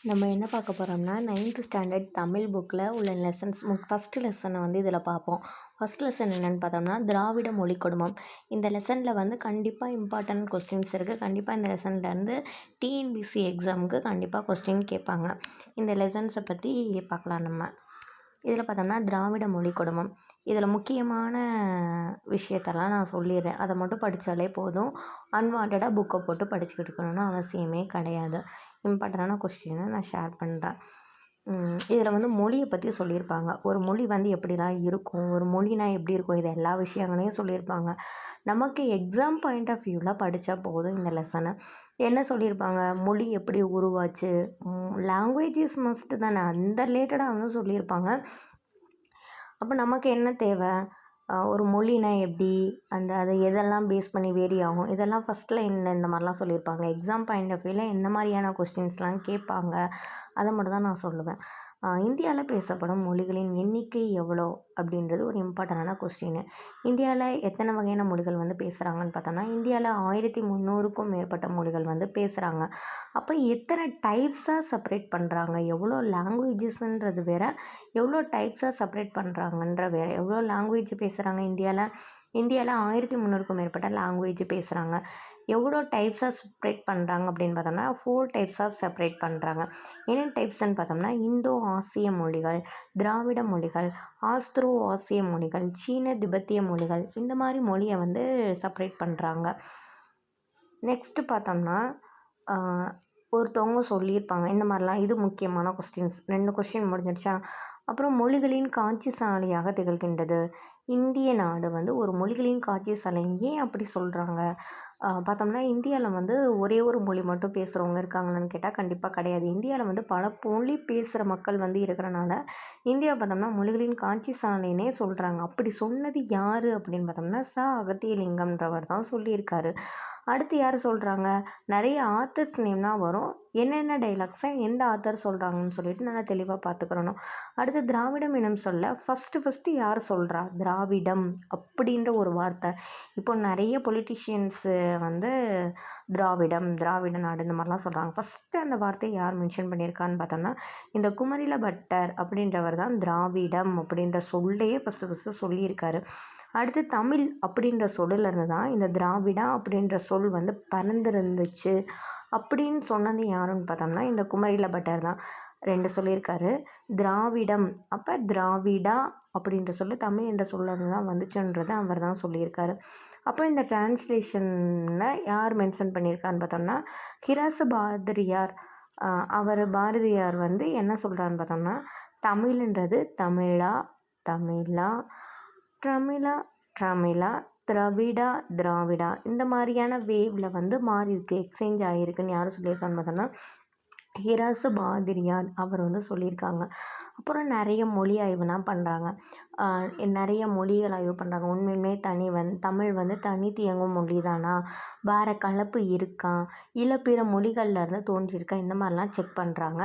நம்ம என்ன பார்க்க போகிறோம்னா 9th ஸ்டாண்டர்ட் தமிழ் புக்கில் உள்ள லெசன்ஸ் ஃபஸ்ட்டு லெசனை வந்து இதில் பார்ப்போம். ஃபஸ்ட் லெசன் என்னென்னு பார்த்தோம்னா திராவிட மொழி குடும்பம். இந்த லெசனில் வந்து கண்டிப்பாக இம்பார்ட்டன்ட் கொஸ்டின்ஸ் இருக்குது. கண்டிப்பாக இந்த லெசன்லேருந்து டிஎன்பிசி எக்ஸாமுக்கு கண்டிப்பாக கொஸ்டின் கேட்பாங்க. இந்த லெசன்ஸை பற்றி பார்க்கலாம். நம்ம இதில் பார்த்தோம்னா திராவிட மொழி குடும்பம், இதில் முக்கியமான விஷயத்தெல்லாம் நான் சொல்லிடுறேன். அதை மட்டும் படித்தாலே போதும். அன்வான்டாக புக்கை போட்டு படிச்சுக்கிட்டு இருக்கணும்னு அவசியமே கிடையாது. இம்பார்ட்டண்டான கொஸ்டினை நான் ஷேர் பண்ணுறேன். இதில் வந்து மொழியை பற்றி சொல்லியிருப்பாங்க. ஒரு மொழி வந்து எப்படிலாம் இருக்கும், ஒரு மொழினா எப்படி இருக்கும், இது எல்லா விஷயங்களையும் சொல்லியிருப்பாங்க. நமக்கு எக்ஸாம் பாயிண்ட் ஆஃப் வியூவில் படித்தா போதும். இந்த லெசனை என்ன சொல்லியிருப்பாங்க, மொழி எப்படி உருவாச்சு, லாங்குவேஜ் இஸ் மஸ்ட் தானே, அந்த ரிலேட்டடாக வந்து சொல்லியிருப்பாங்க. அப்போ நமக்கு என்ன தேவை, ஒரு மொழினா எப்படி, அது எதெல்லாம் பேஸ் பண்ணி வேரி ஆகும், இதெல்லாம் ஃபஸ்ட்டில் இந்த மாதிரிலாம் சொல்லியிருப்பாங்க. எக்ஸாம் பாயிண்ட் ஆஃப் வியூவில் என்ன மாதிரியான கொஸ்டின்ஸ்லாம் கேட்பாங்க, அதை மட்டும் தான் நான் சொல்லுவேன். இந்தியாவில் பேசப்படும் மொழிகளின் எண்ணிக்கை எவ்வளோ அப்படின்றது ஒரு இம்பார்ட்டண்டான கொஸ்டின். இந்தியாவில் எத்தனை வகையான மொழிகள் வந்து பேசுகிறாங்கன்னு பார்த்தோம்னா, இந்தியாவில் 1300க்கும் மேற்பட்ட மொழிகள் வந்து பேசுகிறாங்க. அப்போ எத்தனை டைப்ஸாக செப்பரேட் பண்ணுறாங்க, எவ்வளோ லாங்குவேஜஸ்ன்றது வேறு, எவ்வளோ டைப்ஸாக செப்பரேட் பண்ணுறாங்கன்ற வேறு. எவ்வளோ லாங்குவேஜ் பேசுகிறாங்க இந்தியாவில் 1300க்கும் மேற்பட்ட லாங்குவேஜ் பேசுகிறாங்க. எவ்வளோ டைப்ஸாக செப்பரேட் பண்ணுறாங்க அப்படின்னு பார்த்தோம்னா 4 டைப்ஸாக செப்பரேட் பண்ணுறாங்க. என்னென்ன டைப்ஸ்ன்னு பார்த்தோம்னா, இந்தோ ஆசிய மொழிகள், திராவிட மொழிகள், ஆஸ்திரோ ஆசிய மொழிகள், சீன திபெத்திய மொழிகள், இந்த மாதிரி மொழியை வந்து செப்பரேட் பண்ணுறாங்க. நெக்ஸ்ட்டு பார்த்தோம்னா ஒருத்தவங்க சொல்லியிருப்பாங்க இந்த மாதிரிலாம். இது முக்கியமான கொஸ்டின்ஸ். 2 கொஸ்டின் முடிஞ்சிடுச்சா. அப்புறம் மொழிகளின் காட்சி சாலையாக திகழ்கின்றது. இந்திய நாடு வந்து ஒரு மொழிகளின் காட்சி சாலை. ஏன் அப்படி சொல்கிறாங்க பார்த்தோம்னா, இந்தியாவில் வந்து ஒரே ஒரு மொழி மட்டும் பேசுகிறவங்க இருக்காங்களான்னு கேட்டால் கண்டிப்பாக கிடையாது. இந்தியாவில் வந்து பல மொழி பேசுகிற மக்கள் வந்து இருக்கிறனால இந்தியா பார்த்தோம்னா மொழிகளின் காட்சி சாலைன்னே சொல்கிறாங்க. அப்படி சொன்னது யார் அப்படின்னு பார்த்தோம்னா அகத்தியலிங்கம்ன்றவர் தான் சொல்லியிருக்காரு. அடுத்து யார் சொல்கிறாங்க, நிறைய ஆத்தர்ஸ் நேம்னா வரும். என்னென்ன டைலாக்ஸை எந்த ஆத்தர் சொல்கிறாங்கன்னு சொல்லிட்டு நல்லா தெளிவாக பார்த்துக்கிறணும். அடுத்து திராவிடம் எனும் சொல்ல ஃபஸ்ட்டு யார் சொல்கிறா, திராவிடம் அப்படின்ற ஒரு வார்த்தை. இப்போ நிறைய பொலிட்டிஷியன்ஸு வந்து திராவிட நாடு இந்த மாதிரிலாம் சொல்கிறாங்க. ஃபஸ்ட்டு அந்த வார்த்தையை யார் மென்ஷன் பண்ணியிருக்கான்னு பார்த்தோம்னா, இந்த குமரில பட்டர் அப்படின்றவர் தான் திராவிடம் அப்படின்ற சொல்லையே ஃபஸ்ட்டு சொல்லியிருக்காரு. அடுத்து தமிழ் அப்படின்ற சொல்லிலேருந்து தான் இந்த திராவிடா அப்படின்ற சொல் வந்து பறந்துருந்துச்சு அப்படின்னு சொன்னது யாருன்னு பார்த்தோம்னா, இந்த குமரில பட்டர் தான். 2 சொல்லியிருக்காரு. திராவிடம், அப்போ திராவிடா அப்படின்ற சொல்லு தமிழ் என்ற சொல்லிருந்து தான் வந்துச்சுன்றதை அவர் தான் சொல்லியிருக்காரு. அப்போ இந்த டிரான்ஸ்லேஷனில் யார் மென்ஷன் பண்ணியிருக்காருன்னு பார்த்தோம்னா, ஹிராசு பாதிரியார். பாரதியார் வந்து என்ன சொல்கிறாருன்னு பார்த்தோம்னா, தமிழ்ன்றது தமிழா, ட்ரமிழா, திராவிடா இந்த மாதிரியான வேவில் வந்து மாறி இருக்கு, எக்ஸ்சேஞ்ச் ஆகிருக்குன்னு யார் சொல்லியிருக்கான்னு பார்த்தோம்னா, ஹிராசு பாதிரியார் அவர் வந்து சொல்லியிருக்காங்க. அப்புறம் நிறைய மொழி ஆய்வுலாம் பண்ணுறாங்க. நிறைய மொழிகள் ஆய்வு பண்ணுறாங்க. உண்மையுமே தமிழ் வந்து தனித்து இயங்கும் மொழி தானா, வேறு கலப்பு இருக்கா, இல்லை பிற மொழிகள்லேருந்து தோன்றியிருக்கா, இந்த மாதிரிலாம் செக் பண்ணுறாங்க.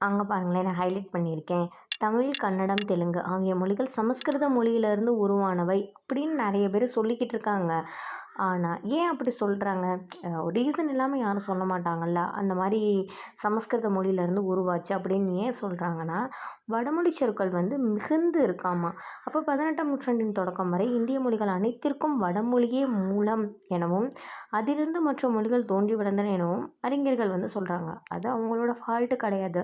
அங்கே பாருங்களேன், நான் ஹைலைட் பண்ணியிருக்கேன். தமிழ், கன்னடம், தெலுங்கு ஆகிய மொழிகள் சமஸ்கிருத மொழியிலேருந்து உருவானவை அப்படின்னு நிறைய பேர் சொல்லிக்கிட்டு இருக்காங்க. ஆனால் ஏன் அப்படி சொல்கிறாங்க, ரீசன் இல்லாமல் யாரும் சொல்ல மாட்டாங்கல்ல. அந்த மாதிரி சமஸ்கிருத மொழியிலேருந்து உருவாச்சு அப்படின்னு ஏன் சொல்கிறாங்கன்னா, வடமொழி சொற்கள் வந்து மிகுந்து இருக்காமா. அப்போ 18ஆம் நூற்றாண்டின் தொடக்கம் வரை இந்திய மொழிகள் அனைத்திற்கும் வடமொழியே மூலம் எனவும் அதிலிருந்து மற்ற மொழிகள் தோன்றி வளர்ந்தன எனவும் அறிஞர்கள் வந்து சொல்கிறாங்க. அது அவங்களோட ஃபால்ட்டு கிடையாது.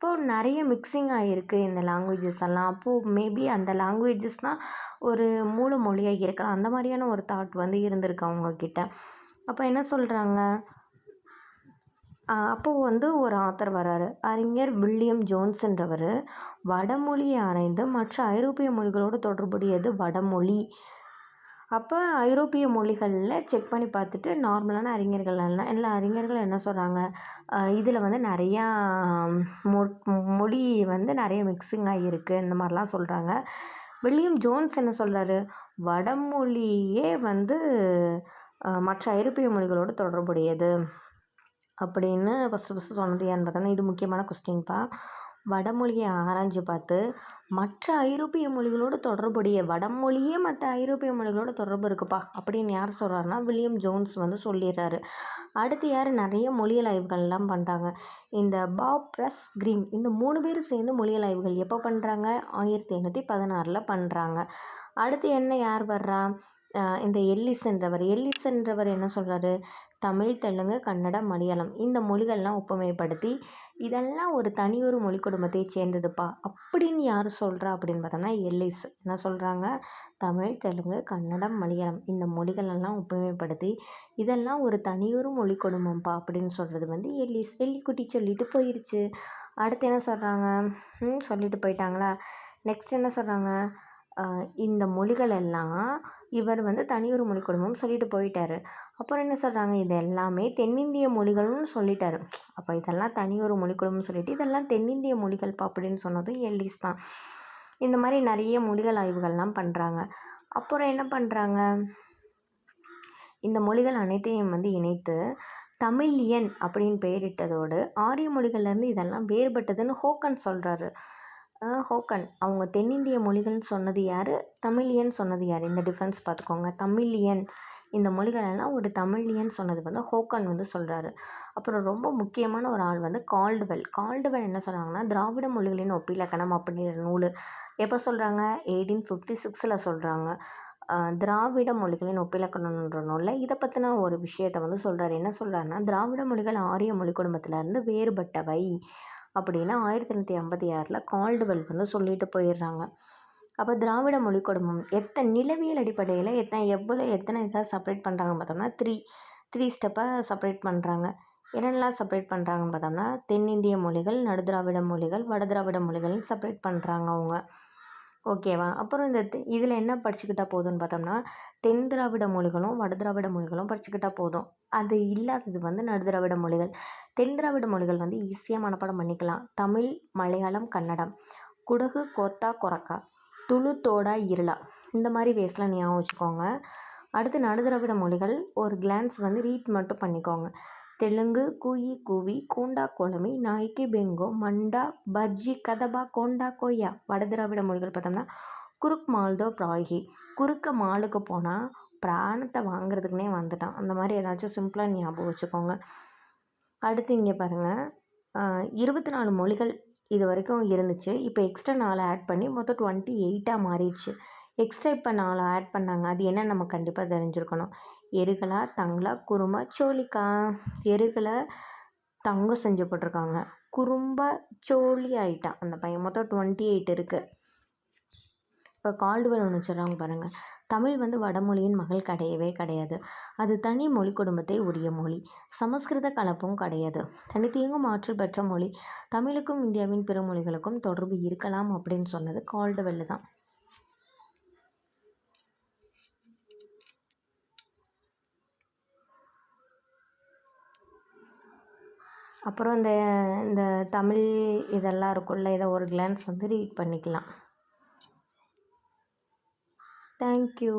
இப்போது நிறைய மிக்சிங் ஆகிருக்கு இந்த லாங்குவேஜஸ் எல்லாம். அப்போது மேபி அந்த லாங்குவேஜஸ் தான் ஒரு மூல மொழியாக இருக்கலாம். அந்த மாதிரியான ஒரு தாட் வந்து இருந்திருக்கு அவங்கக்கிட்ட. அப்போ என்ன சொல்கிறாங்க, அப்போது வந்து ஒரு ஆத்தர் வராரு, அறிஞர் வில்லியம் ஜோன்ஸ்ன்றவர். வடமொழியை ஆராய்ந்து மற்ற ஐரோப்பிய மொழிகளோடு தொடர்புடையது வடமொழி. அப்போ ஐரோப்பிய மொழிகளில் செக் பண்ணி பார்த்துட்டு நார்மலான எல்லா அறிஞர்களும் என்ன சொல்கிறாங்க, இதில் வந்து நிறையா மொழி வந்து நிறைய மிக்சிங் ஆகியிருக்கு இந்த மாதிரிலாம் சொல்கிறாங்க. வில்லியம் ஜோன்ஸ் என்ன சொல்கிறாரு, வடமொழியே வந்து மற்ற ஐரோப்பிய மொழிகளோடு தொடர்புடையது அப்படின்னு ஃபஸ்ட்டு சொன்னது ஏன்னு பார்த்தோம்னா, இது முக்கியமான கொஸ்டின்ப்பா. வடமொழியை ஆராய்ஞ்சு பார்த்து மற்ற ஐரோப்பிய மொழிகளோடு தொடர்புடைய வடமொழியே மற்ற ஐரோப்பிய மொழிகளோட தொடர்பு இருக்குப்பா அப்படின்னு யார் சொல்கிறாருன்னா வில்லியம் ஜோன்ஸ் வந்து சொல்லிடுறாரு. அடுத்து யார் நிறைய மொழியியல் ஆய்வுகள்லாம் பண்ணுறாங்க, இந்த பாப் பிரஸ் கிரீம், இந்த 3 பேரும் சேர்ந்து மொழியியல் ஆய்வுகள் எப்போ பண்ணுறாங்க, 1816 பண்ணுறாங்க. அடுத்து என்ன யார் வர்றா, இந்த எல்லிஸ்ன்றவர் என்ன சொல்கிறாரு, தமிழ், தெலுங்கு, கன்னடம், மலையாளம் இந்த மொழிகள்லாம் ஒப்புமைப்படுத்தி இதெல்லாம் ஒரு தனியொரு மொழி குடும்பத்தை சேர்ந்ததுப்பா அப்படின்னு யார் சொல்கிறா அப்படின்னு பார்த்தோம்னா எல்லிஸ் என்ன சொல்கிறாங்க, தமிழ், தெலுங்கு, கன்னடம், மலையாளம் இந்த மொழிகளெல்லாம் ஒப்புமைப்படுத்தி இதெல்லாம் ஒரு தனியொரு மொழி குடும்பம்ப்பா அப்படின்னு சொல்கிறது வந்து எல்லிஸ். எல்லிக்குட்டி சொல்லிட்டு போயிடுச்சு. அடுத்து என்ன சொல்கிறாங்க, சொல்லிட்டு போயிட்டாங்களா. நெக்ஸ்ட் என்ன சொல்கிறாங்க, இந்த மொழிகள் எல்லாம் இவர் வந்து தனியொரு மொழி குடும்பம் சொல்லிட்டு போயிட்டாரு. அப்புறம் என்ன சொல்கிறாங்க, இது எல்லாமே தென்னிந்திய மொழிகள்னு சொல்லிட்டாரு. அப்போ இதெல்லாம் தனியொரு மொழி குடும்பம்னு சொல்லிட்டு இதெல்லாம் தென்னிந்திய மொழிகள்ப்பா அப்படின்னு சொன்னதும் எல்லிஸ் தான். இந்த மாதிரி நிறைய மொழிகள் ஆய்வுகள்லாம் பண்ணுறாங்க. அப்புறம் என்ன பண்ணுறாங்க, இந்த மொழிகள் அனைத்தையும் வந்து இணைத்து தமிழியன் அப்படின்னு பெயரிட்டதோடு ஆரிய மொழிகள்லேருந்து இதெல்லாம் வேறுபட்டதுன்னு ஹோக்கன் சொல்கிறாரு. ஹோக்கன் அவங்க தென்னிந்திய மொழிகள்னு சொன்னது யார், தமிழியன் சொன்னது யார், இந்த டிஃப்ரென்ஸ் பார்த்துக்கோங்க. தமிழியன் இந்த மொழிகளெல்லாம் ஒரு தமிழியன் சொன்னது வந்து ஹோக்கன் வந்து சொல்கிறாரு. அப்புறம் ரொம்ப முக்கியமான ஒரு ஆள் வந்து கால்டுவெல் என்ன சொல்கிறாங்கன்னா, திராவிட மொழிகளின் ஒப்பிலக்கணம் அப்படிங்கிற நூல் எப்போ சொல்கிறாங்க, 1856 சொல்கிறாங்க. திராவிட மொழிகளின் ஒப்பிலக்கணம்ன்ற நூலில் இதை பற்றின ஒரு விஷயத்தை வந்து சொல்கிறாரு. என்ன சொல்கிறாருன்னா, திராவிட மொழிகள் ஆரிய மொழி குடும்பத்திலேருந்து வேறுபட்டவை அப்படின்னு 1856 கால்டுவெல் வந்து சொல்லிட்டு போயிடுறாங்க. அப்போ திராவிட மொழி குடும்பம் நிலவியல் அடிப்படையில் எத்தனை இதாக செப்பரேட் பண்ணுறாங்கன்னு பார்த்தோம்னா த்ரீ ஸ்டெப்பாக செப்பரேட் பண்ணுறாங்க. என்னென்னலாம் செப்பரேட் பண்ணுறாங்கன்னு பார்த்தோம்னா, தென்னிந்திய மொழிகள், நடுதிராவிட மொழிகள், வடதிராவிட மொழிகள்னு செப்பரேட் பண்ணுறாங்க அவங்க. ஓகேவா. அப்புறம் இதில் என்ன படிச்சுக்கிட்டா போதும்னு பார்த்தோம்னா, தென் திராவிட மொழிகளும் வடதிராவிட மொழிகளும் படிச்சுக்கிட்டா போதும். அது இல்லாதது வந்து நடுதிராவிட மொழிகள். தென் திராவிட மொழிகள் வந்து ஈஸியாக மனப்பாடம் பண்ணிக்கலாம். தமிழ், மலையாளம், கன்னடம், குடகு, கோத்தா, கொரக்கா, துளு, தோடா, இருளா இந்த மாதிரி வேஸ்லாம் ஞாபகம் வச்சுக்கோங்க. அடுத்து நடுதிராவிட மொழிகள் ஒரு கிளான்ஸ் வந்து ரீட் மட்டும் பண்ணிக்கோங்க. தெலுங்கு, கூயி, கூவி, கோண்டா, கோலமி, நாய்க்கு, பெங்கோ, மண்டா, பஜ்ஜி, கதபா, கோண்டா, கொய்யா. வடதிராவிட மொழிகள் பார்த்தோம்னா குறுக், மால்தோ, பிராகி. குறுக்க மாலுக்கு போனால் பிராணத்தை வாங்குறதுக்குனே வந்துட்டான். அந்த மாதிரி ஏதாச்சும் சிம்பிளாக ஞாபகம் வச்சுக்கோங்க. அடுத்து இங்கே பாருங்கள், 24 மொழிகள் இது வரைக்கும் இருந்துச்சு. இப்போ எக்ஸ்ட்ரா 4 ஆட் பண்ணி மொத்தம் 28 மாறிடுச்சு. எக்ஸ்ட்ரா இப்போ 4 ஆட் பண்ணாங்க. அது என்னன்னு நம்ம கண்டிப்பாக தெரிஞ்சுருக்கணும். எருகலா, தங்களா, குறும்பா, சோழிக்கா. எருகலை தங்கம் செஞ்சு போட்டிருக்காங்க, குறும்பா சோழி ஆயிட்டான் அந்த பையன். மொத்தம் 28 இருக்குது. இப்போ கால்டுவெல் ஒன்று சொல்கிறாங்க பாருங்கள், தமிழ் வந்து வடமொழியின் மகள் கிடையாது. அது தனி மொழி குடும்பத்தை உரிய மொழி. சமஸ்கிருத கலப்பும் கிடையாது. தனித்தியங்கும் ஆற்றல் பெற்ற மொழி. தமிழுக்கும் இந்தியாவின் பிற மொழிகளுக்கும் தொடர்பு இருக்கலாம் அப்படின்னு சொன்னது கால்டுவெல் தான். அப்புறம் இந்த தமிழ் இதெல்லாம் இருக்குல்ல, இதை ஒரு கிளான்ஸ் வந்து ரீட் பண்ணிக்கலாம். தேங்க்யூ.